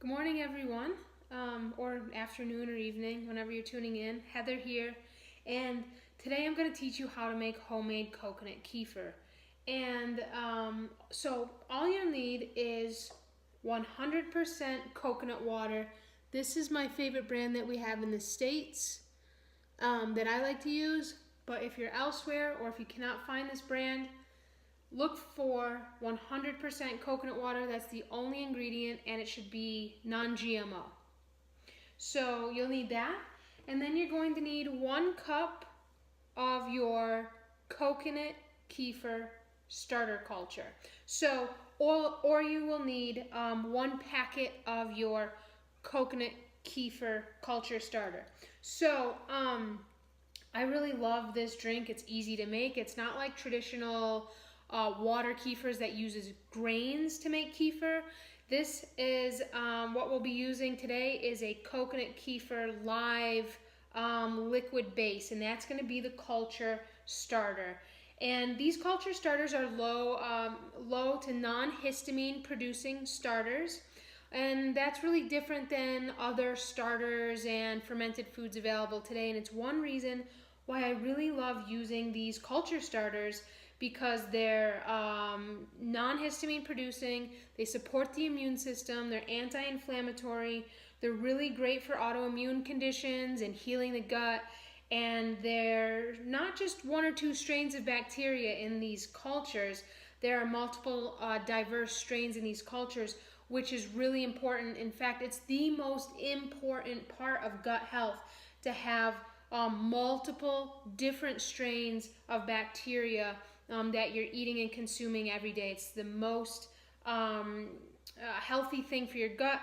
Good morning, everyone, or afternoon or evening, whenever you're tuning in. Heather here, and today I'm going to teach you how to make homemade coconut kefir. And so all you'll need is 100% coconut water. This is my favorite brand that we have in the States that I like to use, but if you're elsewhere or if you cannot find this brand, look for 100% coconut water. That's the only ingredient, and it should be non-GMO. So you'll need that, and then you're going to need 1 cup of your coconut kefir starter culture. So, or you will need 1 packet of your coconut kefir culture starter. So, I really love this drink. It's easy to make. It's not like traditional water kefirs that uses grains to make kefir. This is what we'll be using today is a coconut kefir live liquid base, and that's going to be the culture starter. And these culture starters are low to non-histamine producing starters, and that's really different than other starters and fermented foods available today. And it's one reason why I really love using these culture starters, because they're non-histamine producing, they support the immune system, they're anti-inflammatory, they're really great for autoimmune conditions and healing the gut, and they're not just 1 or 2 strains of bacteria in these cultures. There are multiple diverse strains in these cultures, which is really important. In fact, it's the most important part of gut health to have multiple different strains of bacteria that you're eating and consuming every day. It's the most healthy thing for your gut.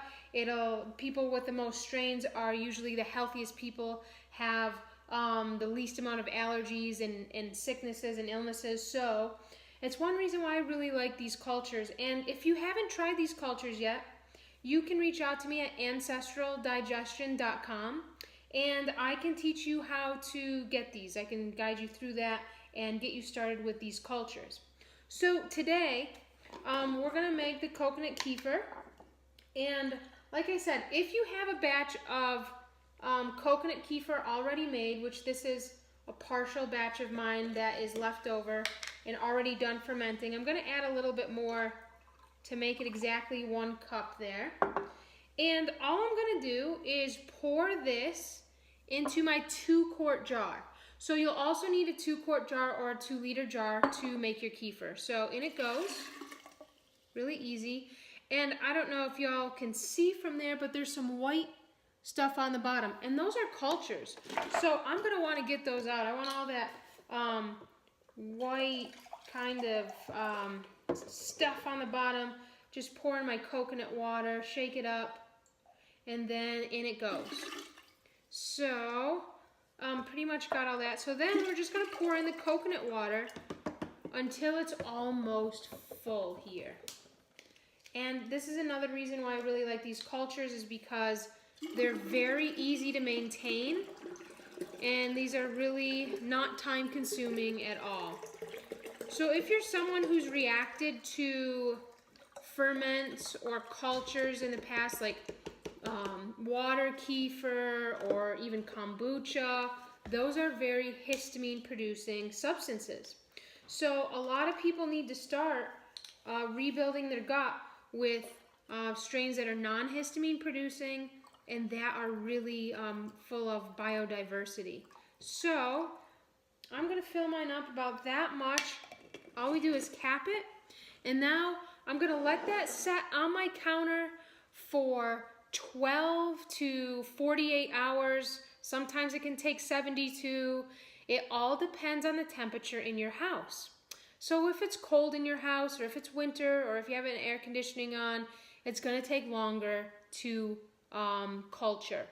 People with the most strains are usually the healthiest people, have the least amount of allergies and sicknesses and illnesses. So it's one reason why I really like these cultures. And if you haven't tried these cultures yet, you can reach out to me at ancestraldigestion.com, and I can teach you how to get these. I can guide you through that and get you started with these cultures. So today, we're going to make the coconut kefir. And like I said, if you have a batch of coconut kefir already made, which this is a partial batch of mine that is left over and already done fermenting, I'm going to add a little bit more to make it exactly 1 cup there. And all I'm going to do is pour this into my 2-quart jar. So you'll also need a 2-quart jar or a 2-liter jar to make your kefir. So in it goes, really easy. And I don't know if y'all can see from there, but there's some white stuff on the bottom, and those are cultures. So I'm gonna want to get those out. I want all that white kind of stuff on the bottom. Just pour in my coconut water, shake it up, and then in it goes. So pretty much got all that. So then we're just going to pour in the coconut water until it's almost full here. And this is another reason why I really like these cultures, is because they're very easy to maintain, and these are really not time consuming at all. So if you're someone who's reacted to ferments or cultures in the past, like water kefir or even kombucha, those are very histamine producing substances. So a lot of people need to start rebuilding their gut with strains that are non-histamine producing and that are really full of biodiversity. So I'm going to fill mine up about that much. All we do is cap it, and now I'm going to let that set on my counter for 12 to 48 hours. Sometimes it can take 72. It all depends on the temperature in your house. So if it's cold in your house, or if it's winter, or if you have an air conditioning on, it's going to take longer to culture.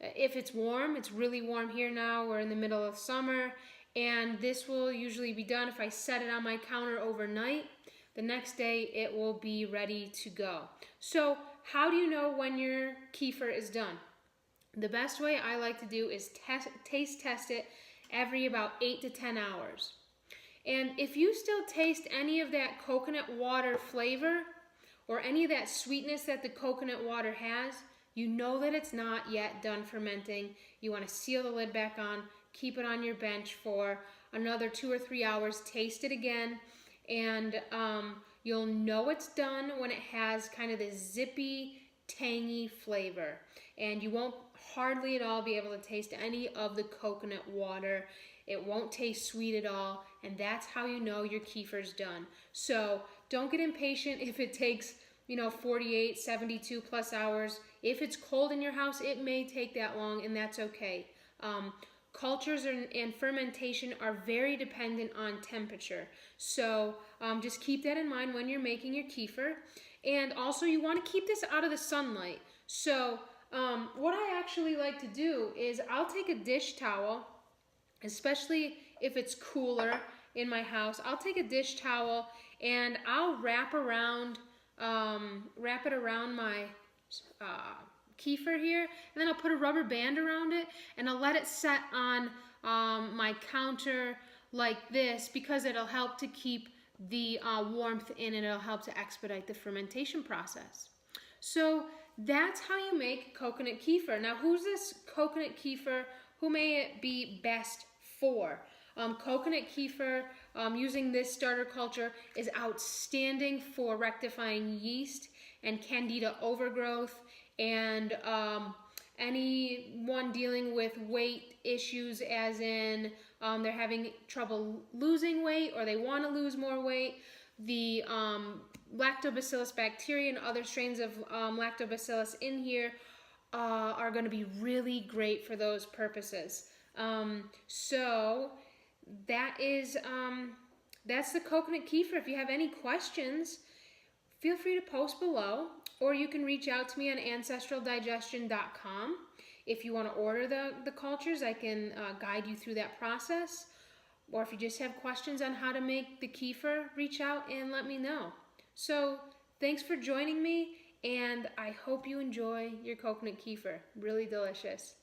If it's warm, it's really warm here now. We're in the middle of summer, and this will usually be done if I set it on my counter overnight. The next day it will be ready to go. So how do you know when your kefir is done? The best way I like to do is taste test it every about 8 to 10 hours. And if you still taste any of that coconut water flavor, or any of that sweetness that the coconut water has, you know that it's not yet done fermenting. You want to seal the lid back on, keep it on your bench for another 2 or 3 hours, taste it again, and you'll know it's done when it has kind of this zippy, tangy flavor. And you won't hardly at all be able to taste any of the coconut water. It won't taste sweet at all, and that's how you know your kefir's done. So don't get impatient if it takes 48, 72 plus hours. If it's cold in your house, it may take that long, and that's okay. Cultures and fermentation are very dependent on temperature. So just keep that in mind when you're making your kefir. And also you want to keep this out of the sunlight. So what I actually like to do is I'll take a dish towel, especially if it's cooler in my house. I'll take a dish towel and I'll wrap it around my kefir here, and then I'll put a rubber band around it, and I'll let it set on my counter like this, because it'll help to keep the warmth in, and it'll help to expedite the fermentation process. So that's how you make coconut kefir. Now, who's this coconut kefir? Who may it be best for? Coconut kefir, using this starter culture, is outstanding for rectifying yeast and candida overgrowth, and anyone dealing with weight issues, as in they're having trouble losing weight or they want to lose more weight. The lactobacillus bacteria and other strains of lactobacillus in here are going to be really great for those purposes. So that is that's the coconut kefir. If you have any questions, feel free to post below, or you can reach out to me on ancestraldigestion.com. If you want to order the cultures, I can guide you through that process. Or if you just have questions on how to make the kefir, reach out and let me know. So thanks for joining me, and I hope you enjoy your coconut kefir. Really delicious.